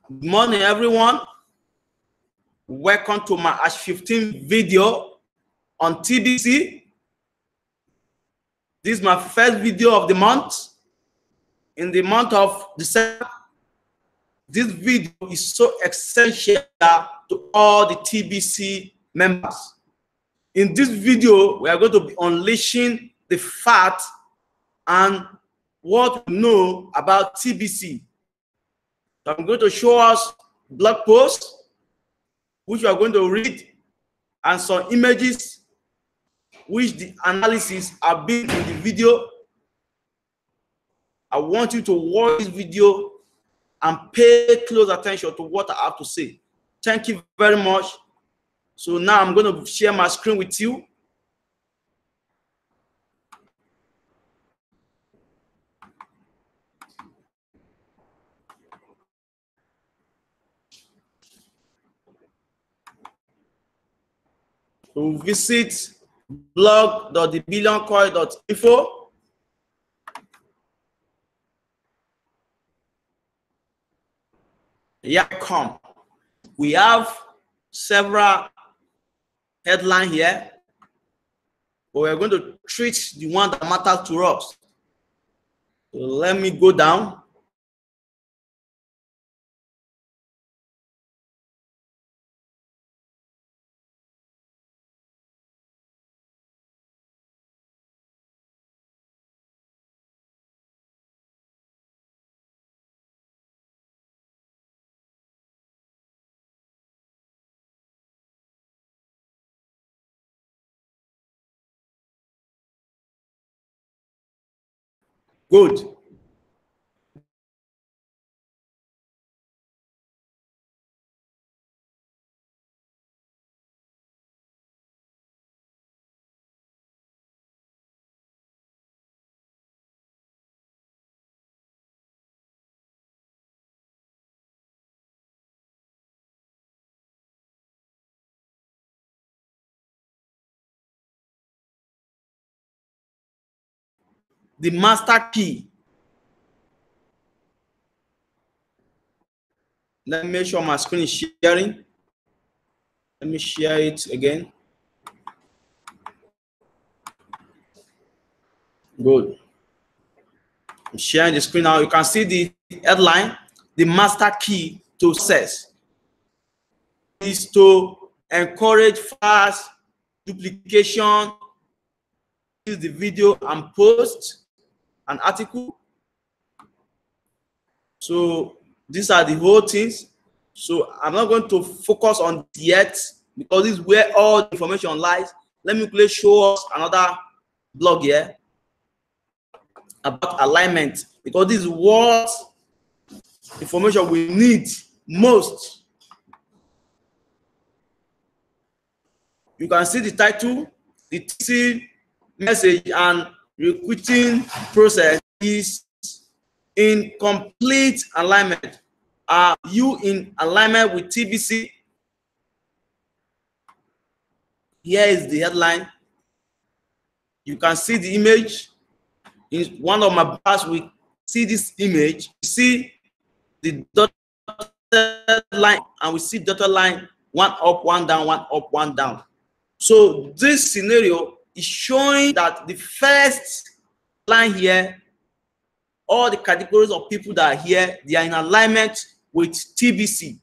Good morning, everyone. Welcome to my Ash 15 video on TBC. This is my first video of the month. In the month of December, this video is so essential to all the TBC members. In this video, we are going to be unleashing the facts and what we know about TBC. So I'm going to show us blog posts, which we are going to read, and some images, which the analysis are being in the video. I want you to watch this video and pay close attention to what I have to say. Thank you very much. So now I'm going to share my screen with you. So visit blog.thebillioncoin.info. Yeah, come. We have several headlines here, but we're going to treat the one that matters to us. So let me go down. Good. The master key. Let me make sure my screen is sharing. Let me share it again. Good. I'm sharing the screen now. You can see the headline. The master key to success is to encourage fast duplication. Use the video and post an article. So these are the whole things. So I'm not going to focus on it yet because this is where all the information lies. Let me quickly show us another blog here about alignment, because this is what information we need most. You can see the title, the TBC message and recruiting process is in complete alignment. Are you in alignment with TBC? Here is the headline. You can see the image. In one of my bars, we see this image. You see the dotted line, and we see dotted line, one up, one down, one up, one down. So this scenario is showing that the first line here, all the categories of people that are here, they are in alignment with TBC.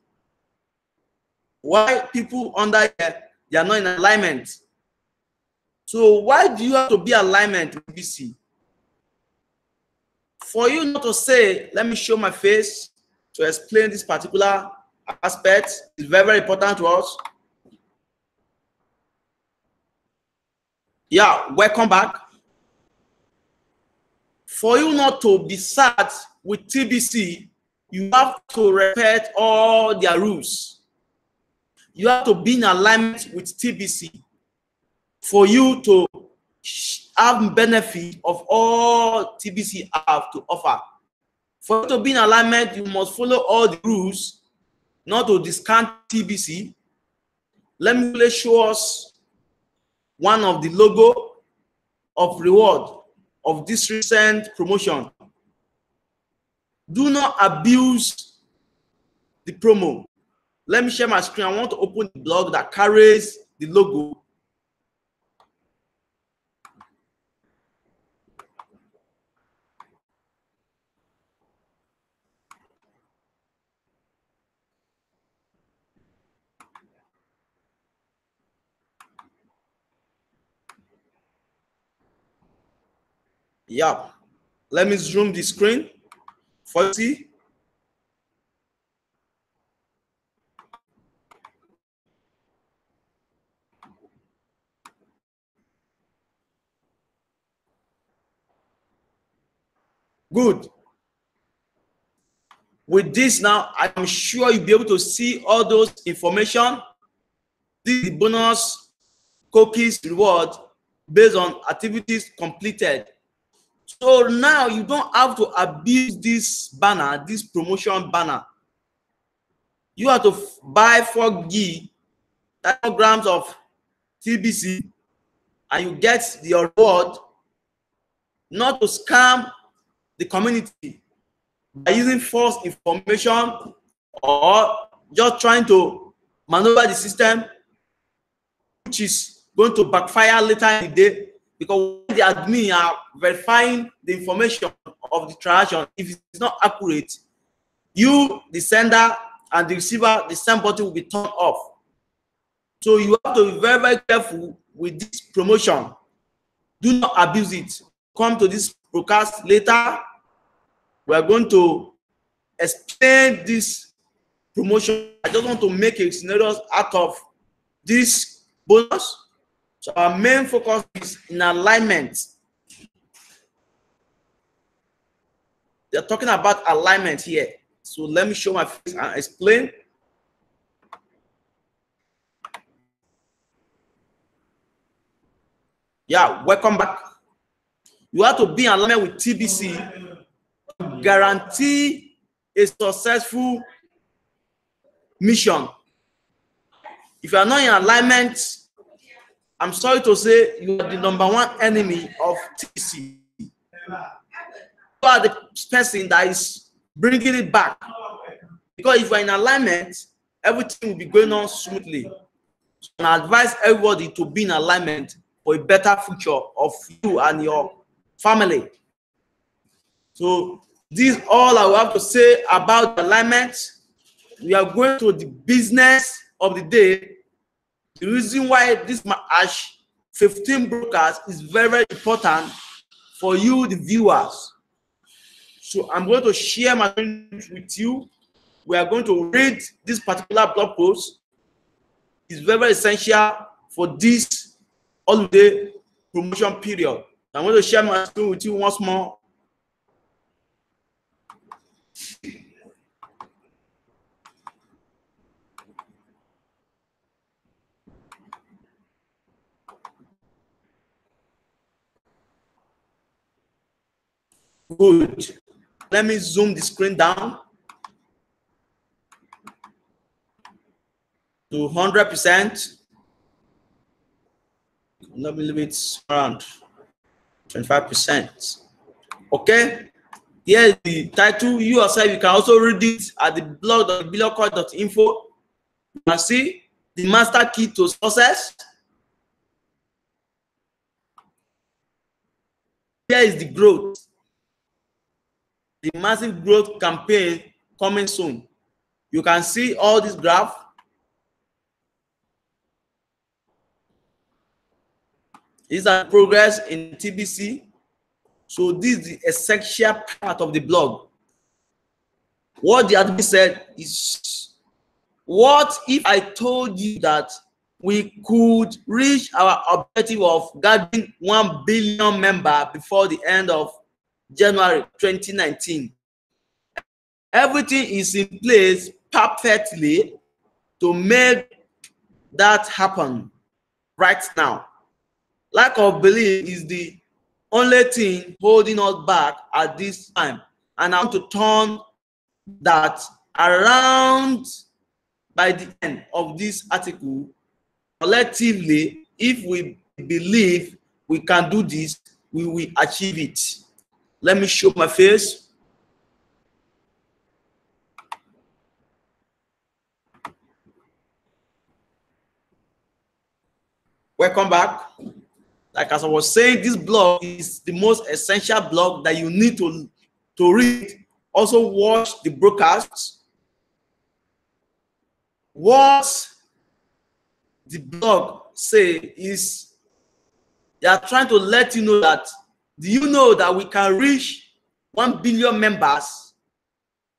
Why people under here, they are not in alignment? So why do you have to be alignment with TBC? For you not to say, let me show my face to explain this particular aspect is very, very important to us. Yeah, welcome back. For you not to be sat with TBC, you have to respect all their rules. You have to be in alignment with TBC for you to have benefit of all TBC have to offer. For you to be in alignment, you must follow all the rules, not to discount TBC. Let me show us one of the logo of reward of this recent promotion. Do not abuse the promo. Let me share my screen. I want to open the blog that carries the logo. Yeah. Let me zoom the screen for you see. Good. With this now, I'm sure you'll be able to see all those information. This is the bonus cookies reward based on activities completed. So now you don't have to abuse this banner, this promotion banner. You have to buy 4 grams of TBC and you get your reward, not to scam the community by using false information or just trying to maneuver the system, which is going to backfire later in the day, because the admin are verifying the information of the transaction. If it's not accurate, you, the sender, and the receiver, the send button will be turned off. So you have to be very, very careful with this promotion. Do not abuse it. Come to this broadcast later. We are going to explain this promotion. I just want to make a scenario out of this bonus. So our main focus is in alignment. They're talking about alignment here. So let me show my face and explain. Yeah, welcome back. You have to be in alignment with TBC to guarantee a successful mission. If you are not in alignment, I'm sorry to say you are the #1 enemy of TBC. You are the person that is bringing it back. Because if you are in alignment, everything will be going on smoothly. So I advise everybody to be in alignment for a better future of you and your family. So this is all I will have to say about alignment. We are going to the business of the day. The reason why this March 15 broadcast is very, very important for you, the viewers. So I'm going to share my screen with you. We are going to read this particular blog post. It's very, very essential for this holiday promotion period. I'm going to share my screen with you once more. Good. Let me zoom the screen down to 100%. Let me leave it around 25%. Okay. Here's the title. You yourself, you can also read it at the blog.bilocode.info. You can see the master key to success. Here is the growth. The massive growth campaign coming soon. You can see all this graph. These are progress in TBC. So this is the essential part of the blog. What the admin said is, what if I told you that we could reach our objective of gathering 1 billion members before the end of January 2019? Everything is in place perfectly to make that happen right now. Lack of belief is the only thing holding us back at this time. And I want to turn that around by the end of this article. Collectively, if we believe we can do this, we will achieve it. Let me show my face. Welcome back. Like as I was saying, this blog is the most essential blog that you need to read. Also watch the broadcasts. What the blog say is they are trying to let you know that, do you know that we can reach 1 billion members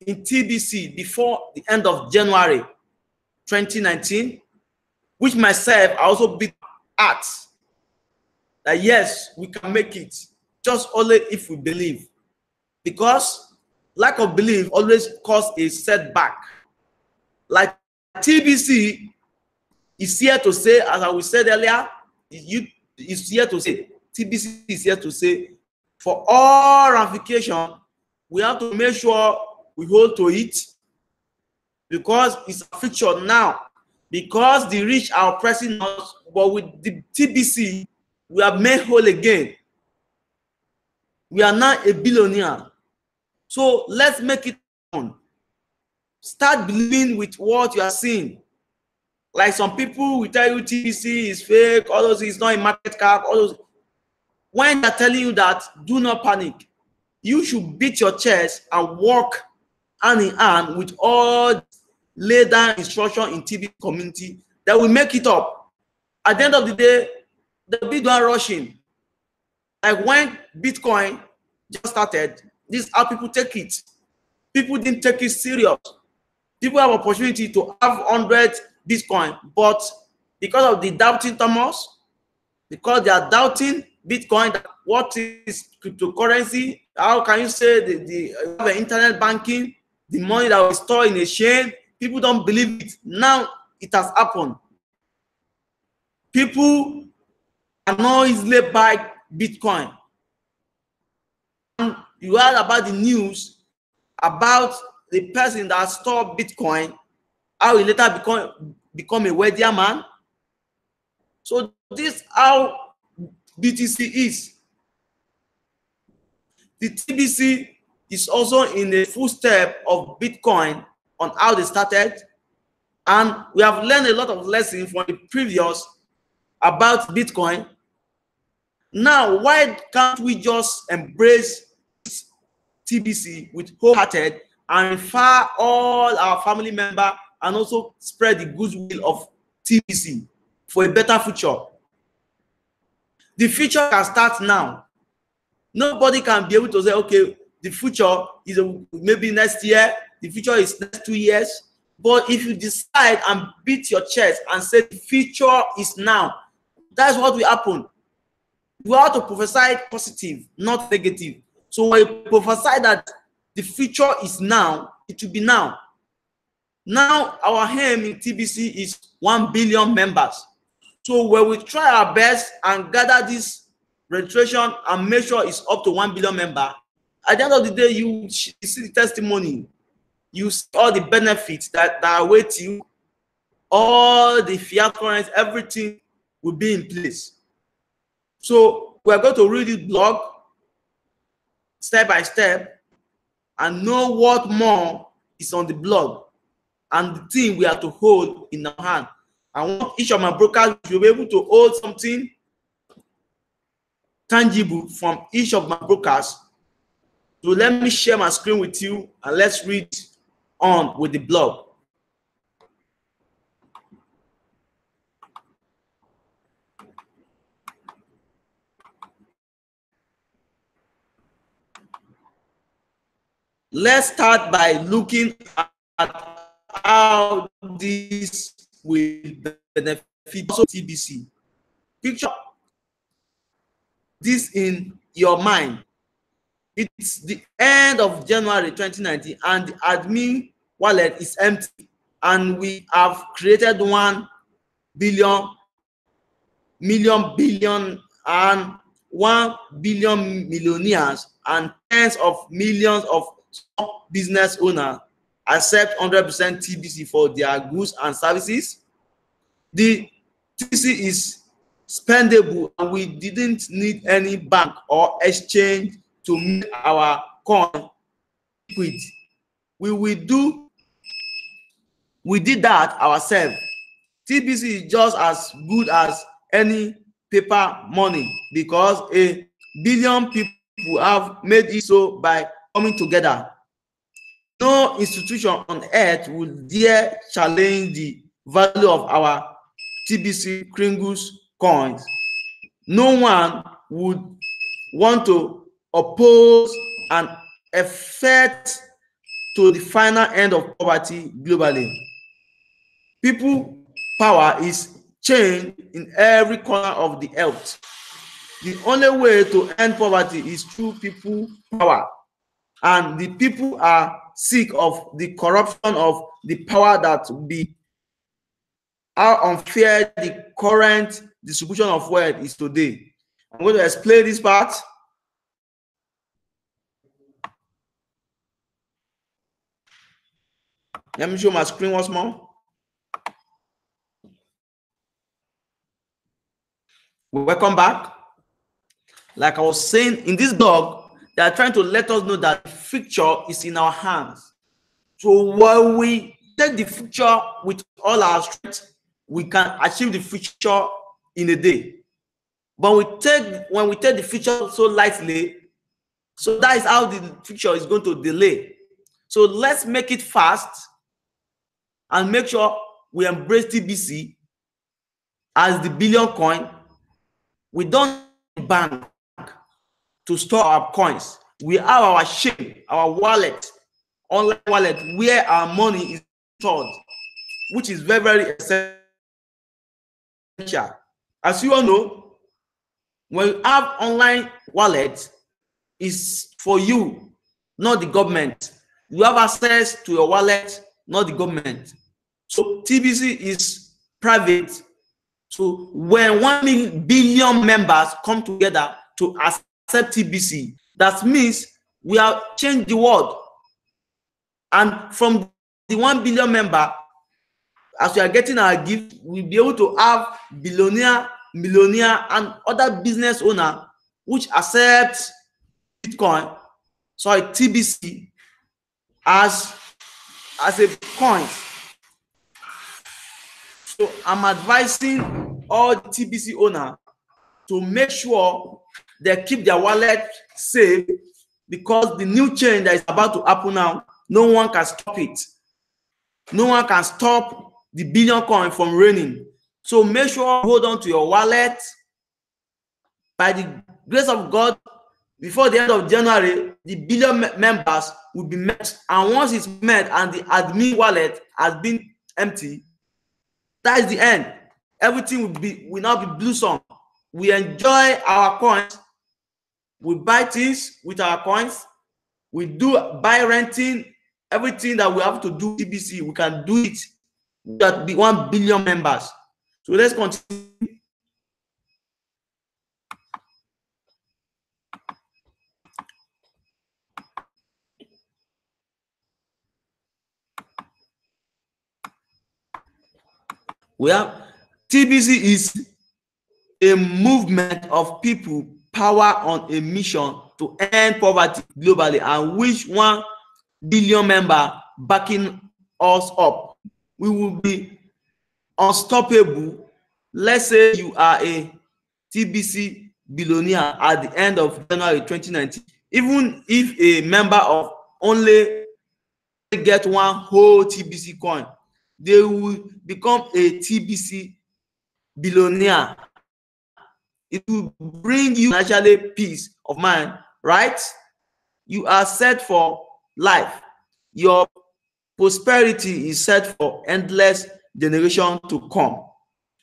in TBC before the end of January 2019, which myself I also beat at that yes, we can make it, just only if we believe, because lack of belief always cause a setback. Like TBC is here to say, as I said earlier, is here to say, TBC is here to say, for all ramification, we have to make sure we hold to it, because it's a future now. Because the rich are oppressing us, but with the TBC, we are made whole again. We are now a billionaire. So let's make it on. Start believing with what you are seeing. Like some people will tell you TBC is fake, all those, it's not a market cap, all those. When they're telling you that, do not panic. You should beat your chest and work hand in hand with all laid down instruction in TBC community that will make it up. At the end of the day, the big one rushing. Like when Bitcoin just started, this is how people take it. People didn't take it serious. People have opportunity to have 100 Bitcoin, but because of the doubting Thomas, because they are doubting Bitcoin, that what is cryptocurrency? How can you say the internet banking, the money that was stored in a chain? People don't believe it. Now it has happened. People are not easily buy Bitcoin. And you heard about the news about the person that stored Bitcoin, how he later become a wealthier man. So this is how BTC is. The TBC is also in the full step of Bitcoin on how they started, and we have learned a lot of lessons from the previous about Bitcoin. Now, why can't we just embrace TBC with wholehearted and refer all our family members and also spread the goodwill of TBC for a better future? The future can start now. Nobody can be able to say, okay, the future is maybe next year, the future is next 2 years. But if you decide and beat your chest and say the future is now, that's what will happen. You have to prophesy positive, not negative. So when you prophesy that the future is now, it will be now. Now our aim in TBC is 1 billion members. So when we try our best and gather this registration and make sure it's up to 1 billion members, at the end of the day, you see the testimony, you see all the benefits that await you, all the fiat currency, everything will be in place. So we're going to read this blog step by step and know what more is on the blog and the thing we have to hold in our hand. I want each of my brokers to be able to hold something tangible from each of my brokers. So let me share my screen with you and let's read on with the blog. Let's start by looking at how this will benefit TBC. Picture this in your mind. It's the end of January 2019 and the admin wallet is empty, and we have created 1 billion, billion, and 1 billion millionaires and tens of millions of small business owners accept 100% TBC for their goods and services. The TBC is spendable and we didn't need any bank or exchange to make our coin liquid. We did that ourselves. TBC is just as good as any paper money, because a billion people have made it so by coming together. No institution on earth would dare challenge the value of our TBC Kringles coins. No one would want to oppose an effect to the final end of poverty globally. People power is change in every corner of the earth. The only way to end poverty is through people power, and the people are sick of the corruption of the power that be how unfair the current distribution of wealth is today. I'm going to explain this part. Let me show my screen once more. Welcome back. Like I was saying, in this blog, they are trying to let us know that the future is in our hands. So while we take the future with all our strength, we can achieve the future in a day. But when we take the future so lightly, so that is how the future is going to delay. So let's make it fast and make sure we embrace TBC as the billion coin. We don't need bank to store our coins. We have our chain, our wallet, online wallet, where our money is stored, which is very, very essential. As you all know, when you have online wallet, is for you, not the government. You have access to your wallet, not the government. So TBC is private. So when 1 billion members come together to accept TBC, that means we have changed the world. And from the 1 billion member, as we are getting our gift, we'll be able to have billionaire, millionaire, and other business owner which accept Bitcoin, sorry, TBC as a coin. So I'm advising all the TBC owner to make sure they keep their wallet safe, because the new change that is about to happen now, no one can stop it. No one can stop the billion coin from raining. So make sure you hold on to your wallet. By the grace of God, before the end of January, the billion members will be met. And once it's met and the admin wallet has been empty, that is the end. Everything will now be blue song. We enjoy our coins. We buy things with our coins. We do buy renting. Everything that we have to do TBC, we can do it with the 1 billion members. So let's continue. We have TBC is a movement of people power on a mission to end poverty globally, and which 1 billion member backing us up. We will be unstoppable. Let's say you are a TBC billionaire at the end of January 2019. Even if a member of only get 1 whole TBC coin, they will become a TBC billionaire. It will bring you naturally peace of mind, right? You are set for life. Your prosperity is set for endless generation to come.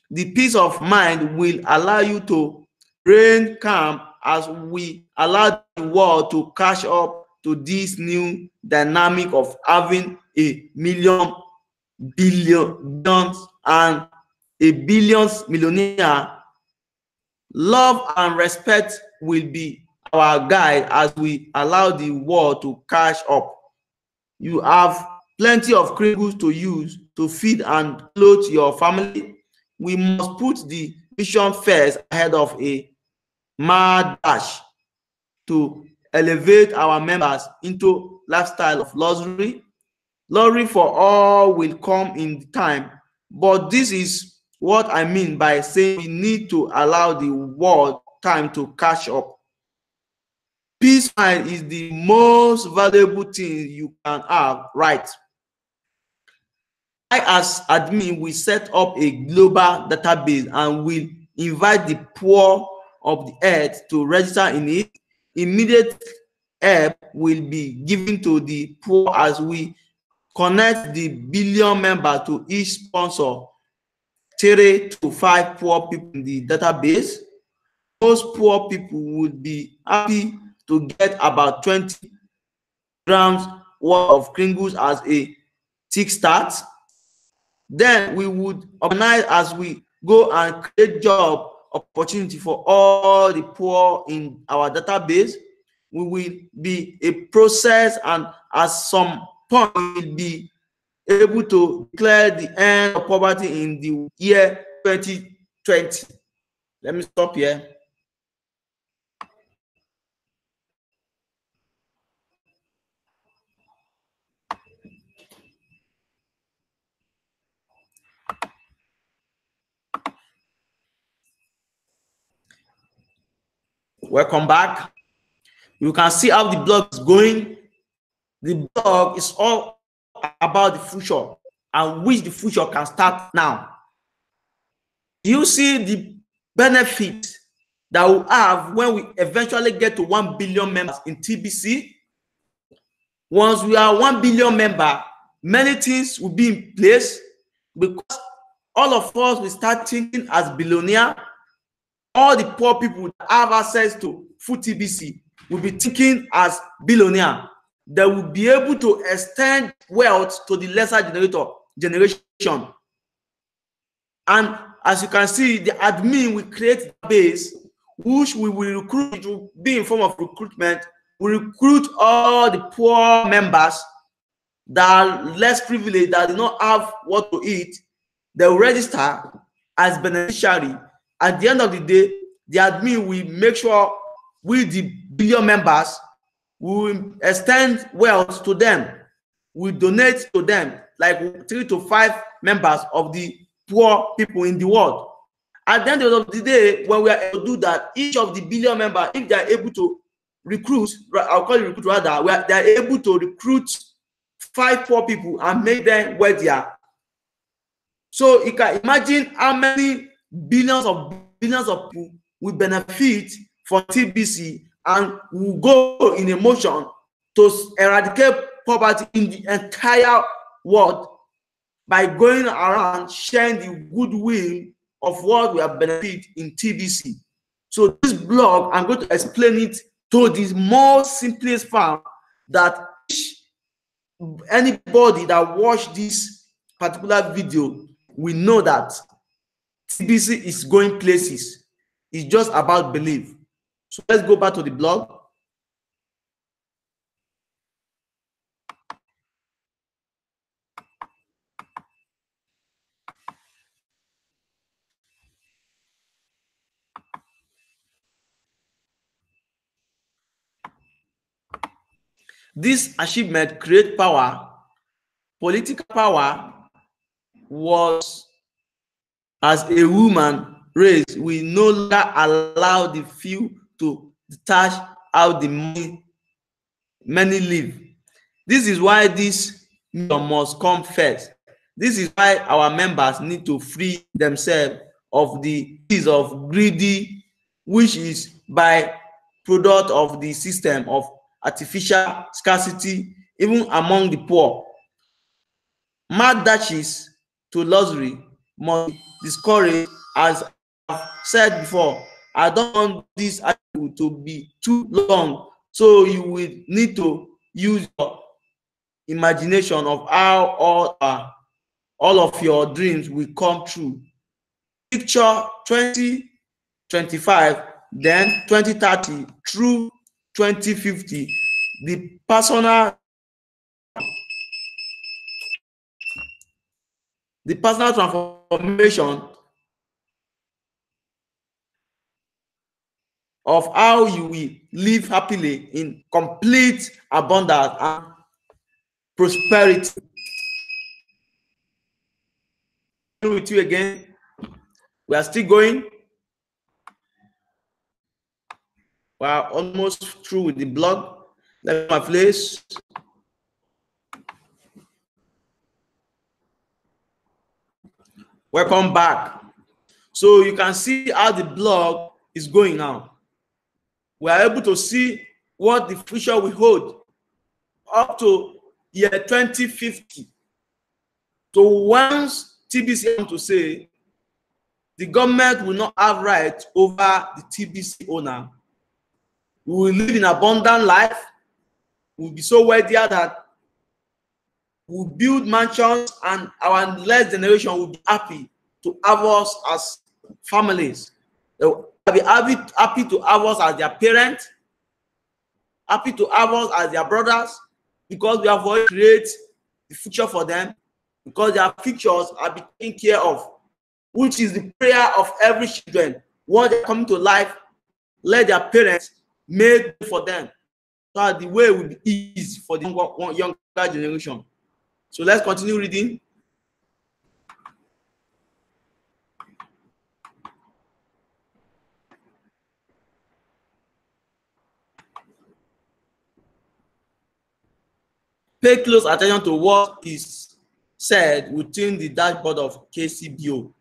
The peace of mind will allow you to reign calm as we allow the world to catch up to this new dynamic of having a million, billions, and a billions millionaire. Love and respect will be our guide as we allow the world to catch up. You have plenty of Kringles to use to feed and clothe your family. We must put the mission first ahead of a mad dash to elevate our members into lifestyle of luxury. Luxury for all will come in time, but this is what I mean by saying we need to allow the world time to catch up. Peace of mind is the most valuable thing you can have, right? I, as admin, will set up a global database and will invite the poor of the earth to register in it. Immediate help will be given to the poor as we connect the billion members to each sponsor 3 to 5 poor people in the database. Most poor people would be happy to get about 20 grams worth of Kringles as a tick start. Then we would organize as we go and create job opportunity for all the poor in our database. We will be a process, and at some point we will be able to declare the end of poverty in the year 2020. Let me stop here. Welcome back. You can see how the blog is going. The blog is all about the future and which the future can start now. You see the benefit that we have when we eventually get to 1 billion members in TBC. Once we are 1 billion member, many things will be in place because all of us will start thinking as billionaire. All the poor people that have access to full TBC will be thinking as billionaire. They will be able to extend wealth to the lesser generation. And as you can see, the admin will create a base which we will recruit. It will be in form of recruitment. We recruit all the poor members that are less privileged, that do not have what to eat. They will register as beneficiary. At the end of the day, the admin will make sure we, the billion members, will extend wealth to them. We donate to them like 3 to 5 members of the poor people in the world. At the end of the day, when we are able to do that, each of the billion members, if they are able to recruit, I'll call it recruit rather, they are able to recruit 5 poor people and make them wealthier. So you can imagine how many billions of people will benefit from TBC and will go in a motion to eradicate poverty in the entire world by going around sharing the goodwill of what we have benefit in TBC. So this blog, I'm going to explain it to the most simplest form that anybody that watched this particular video will know that TBC is going places. It's just about belief. So let's go back to the blog. This achievement create power. Political power was, as a woman raised, we no longer allow the few to detach how the many live. This is why this must come first. This is why our members need to free themselves of the ease of greedy, which is by product of the system of artificial scarcity, even among the poor. Mad dashes to luxury must be discouraged. As I've said before, I don't want this article to be too long, so you will need to use your imagination of how all of your dreams will come true. Picture 2025, then 2030 through 2050. The personal transformation of how you will live happily in complete abundance and prosperity. With you again. We are still going. We are almost through with the blog. Let me my place. Welcome back. So you can see how the blog is going now. We are able to see what the future will hold up to year 2050. So once TBC want to say the government will not have right over the TBC owner, we will live in abundant life. We will be so wealthier that we will build mansions, and our next generation will be happy to have us as families. They will be happy to have us as their parents, happy to have us as their brothers, because we have already created the future for them, because their futures are being taken care of, which is the prayer of every children. Once they come to life, let their parents make for them, so that the way will be easy for the younger generation. So let's continue reading. Pay close attention to what is said within the dashboard of KCBO,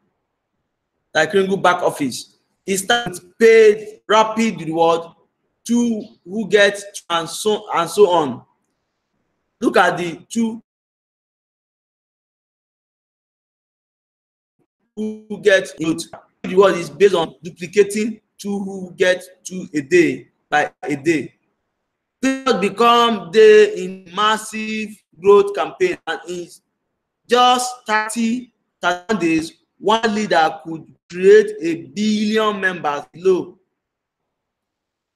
like Kringle back office. It starts with paid rapid reward to who get and so on. Look at the two who get youth. The reward is based on duplicating two who get two a day by a day. This become the in massive growth campaign, and in just 30 days, one leader could create 1 billion members below,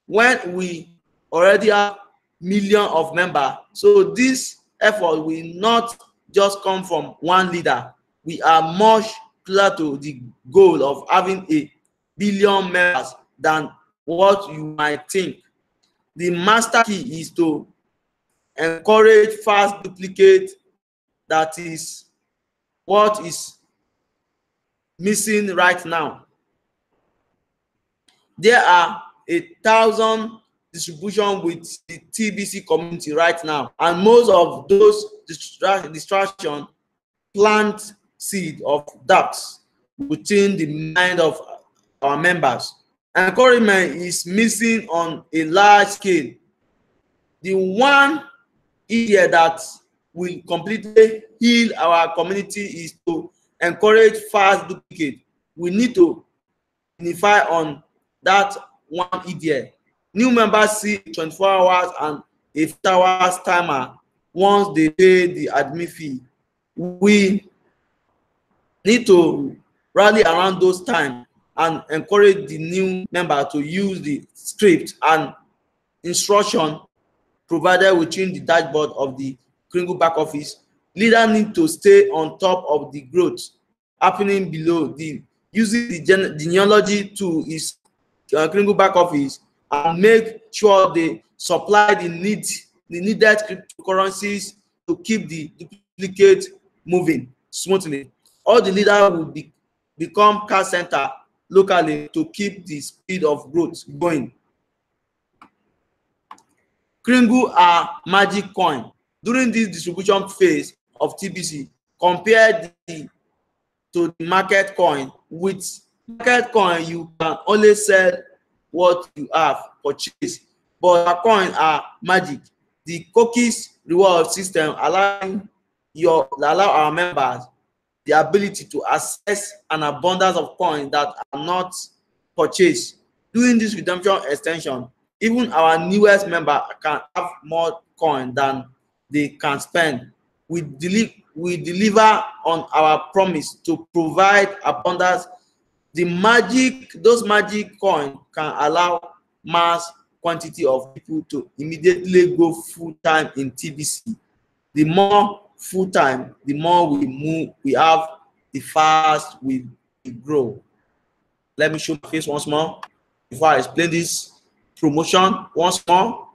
when we already have millions of members. So this effort will not just come from one leader. We are much closer to the goal of having 1 billion members than what you might think. The master key is to encourage fast duplicate. That is what is missing right now. There are 1,000 distribution with the TBC community right now, and most of those distractions plant seed of doubts within the mind of our members. Encouragement is missing on a large scale. The one idea that will completely heal our community is to encourage fast duplicate. We need to unify on that one idea. New members see 24 hours and a 50 hours timer once they pay the admin fee. We need to rally around those times and encourage the new member to use the script and instruction provided within the dashboard of the Kringle back office. Leaders need to stay on top of the growth happening below. The using the genealogy tool is Kringle back office, and make sure they supply the needed cryptocurrencies to keep the duplicate moving smoothly. All the leaders will become cash center locally to keep the speed of growth going. Kringle are magic coin. During this distribution phase of TBC, compare to the market coin. With market coin, you can only sell what you have purchased, but our coin are magic. The cookies reward system allow our members the ability to access an abundance of coins that are not purchased. During this redemption extension, even our newest member can have more coin than they can spend. We deliver on our promise to provide abundance. Those magic coins can allow mass quantity of people to immediately go full time in TBC. The more full time, the more we have, the fast we grow. Let me show my face once more before I explain this promotion once more.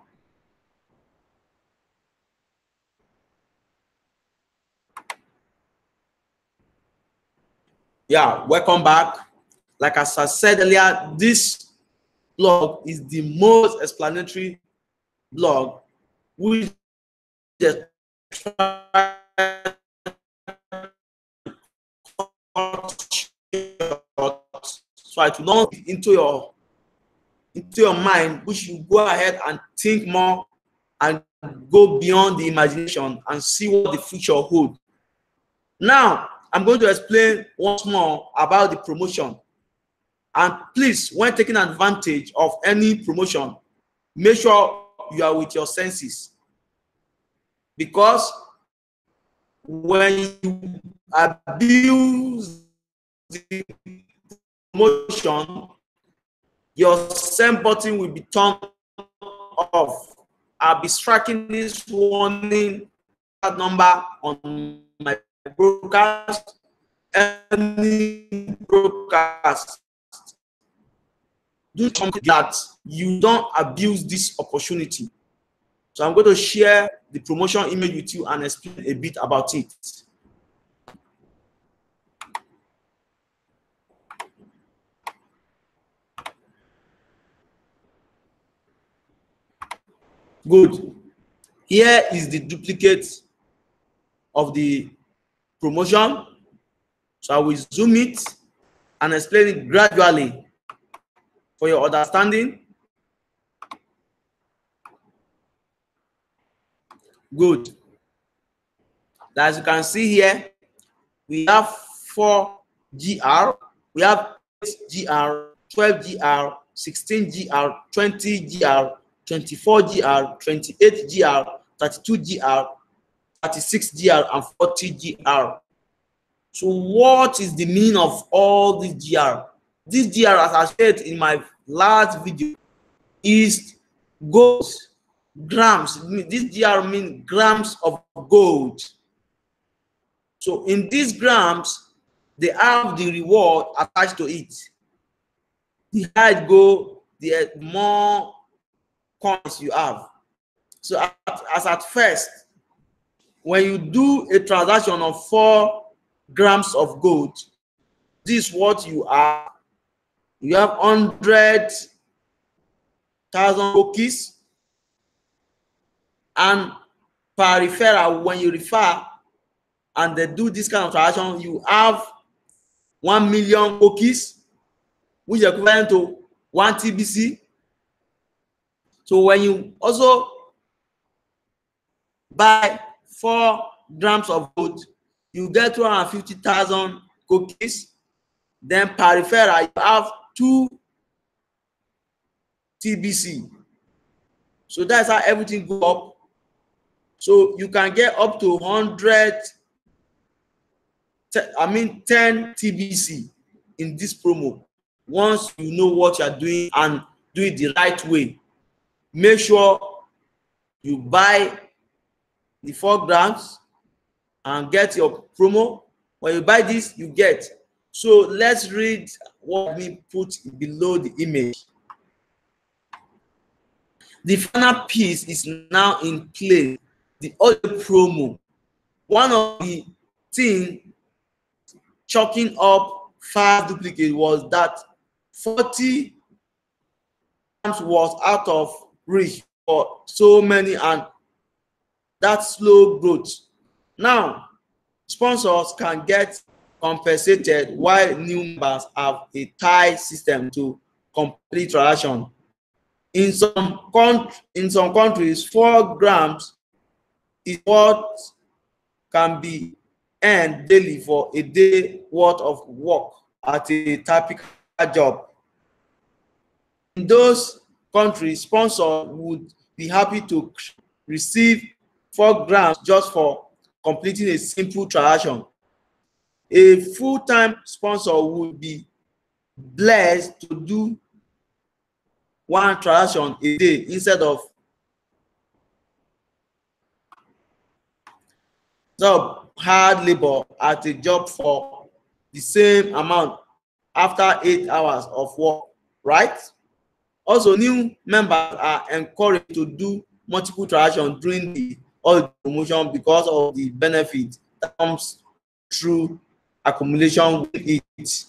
Yeah, welcome back. Like as I said earlier, this blog is the most explanatory blog, which is so I to not into your mind, which you go ahead and think more and go beyond the imagination and see what the future holds. Now, I'm going to explain once more about the promotion. And please, when taking advantage of any promotion, make sure you are with your senses. Because when you abuse the promotion, your send button will be turned off. I'll be striking this warning number on my broadcast. Any broadcast, do something that you don't abuse this opportunity. So I'm going to share the promotion image with you and explain a bit about it. Good. Here is the duplicate of the promotion. So I will zoom it and explain it gradually for your understanding. Good. As you can see here, we have 4 GR, we have 8 GR, 12 GR, 16 GR, 20 GR, 24 GR, 28 GR, 32 GR, 36 GR, and 40 GR. So what is the meaning of all these GR? This GR, as I said in my last video, is gold, grams. This GR means grams of gold. So in these grams, they have the reward attached to it. The higher it go, the more coins you have. So as at first, when you do a transaction of 4 grams of gold, this is what you are. You have 100,000 cookies, and per referral, when you refer and they do this kind of transaction, you have 1 million cookies, which is equivalent to 1 TBC. So when you also buy 4 grams of gold, you get 250,000 cookies. Then per referral, you have 2 TBC. So that's how everything goes up. So you can get up to 10 TBC in this promo. Once you know what you are doing and do it the right way, make sure you buy the 4 grams and get your promo. When you buy this, you get. So let's read what we put below the image. The final piece is now in place, the other promo. One of the things chalking up fast duplicate was that 40 grams was out of reach for so many, and that slow growth. Now, sponsors can get compensated while new members have a tie system to complete transaction. In some countries, 4 grams is what can be earned daily for a day worth of work at a typical job. In those countries, sponsors would be happy to receive 4 grams just for completing a simple transaction. A full-time sponsor would be blessed to do 1 transaction a day instead of hard labor at a job for the same amount after 8 hours of work, right? Also, new members are encouraged to do multiple transactions during the promotion because of the benefit that comes through accumulation with it.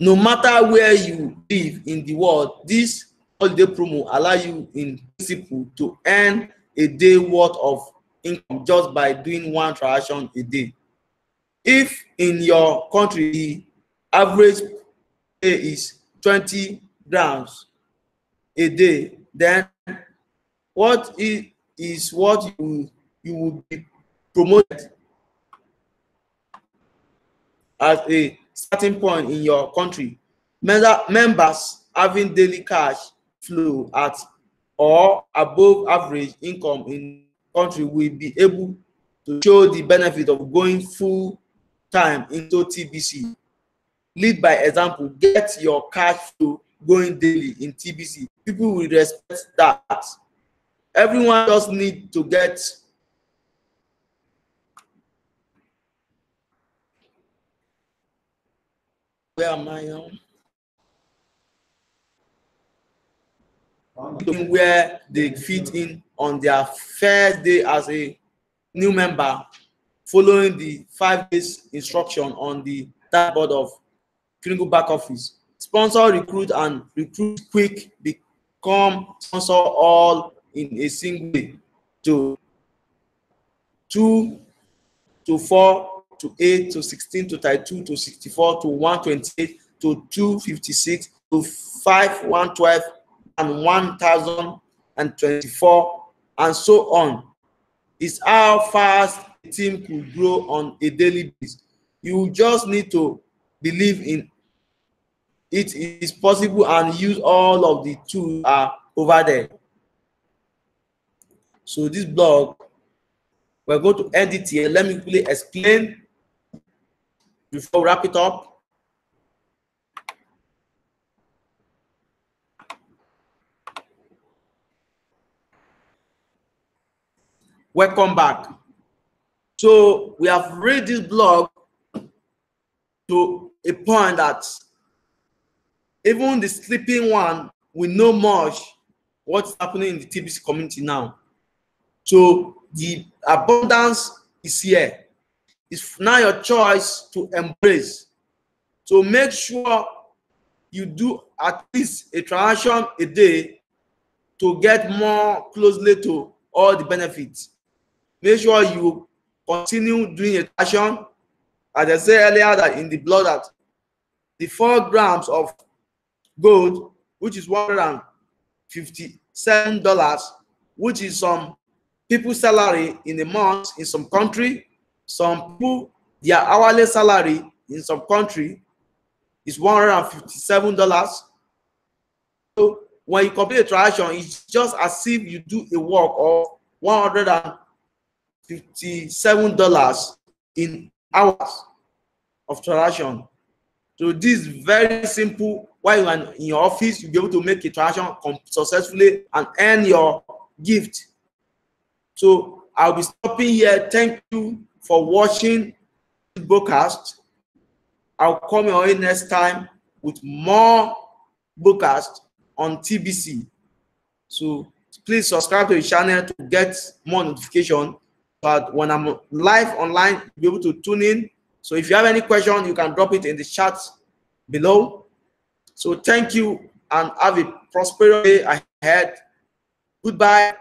No matter where you live in the world, this holiday promo allow you in principle to earn a day worth of income just by doing one transaction a day. If in your country the average pay is 20 grams a day, then what is what you will be promoted as a starting point in your country. Members having daily cash flow at or above average income in country will be able to show the benefit of going full time into TBC. Lead by example. Get your cash flow going daily in TBC. People will respect that. Everyone just need to get where am I now? Where they fit in on their first day as a new member, following the 5 days instruction on the dashboard of clinical back office. Sponsor, recruit, and recruit quick. Become sponsor all in a single day to 2 to 4 to 8 to 16 to 32 to 64 to 128 to 256 to 5112 and 1024 and so on. Is how fast a team could grow on a daily basis. You just need to believe in it is possible and use all of the tools are over there. So this blog, we're going to end it here. Let me quickly explain before we wrap it up. Welcome back. So we have read this blog to a point that even the sleeping one will know much what's happening in the TBC community now. So the abundance is here. It's now your choice to embrace. So make sure you do at least a transaction a day to get more closely to all the benefits. Make sure you continue doing a transaction. As I said earlier, that in the blog, that the 4 grams of gold, which is $157, which is some people's salary in a month in some country. Some people, their hourly salary in some country is $157. So when you complete a transaction, it's just as if you do a work of $157 in hours of transaction. So this is very simple. While you are in your office, you'll be able to make a transaction successfully and earn your gift. So I'll be stopping here. Thank you for watching this broadcast. I'll come your way next time with more broadcasts on TBC. So please subscribe to the channel to get more notification. But when I'm live online, you'll be able to tune in. So if you have any question, you can drop it in the chat below. So thank you and have a prosperous day ahead. Goodbye.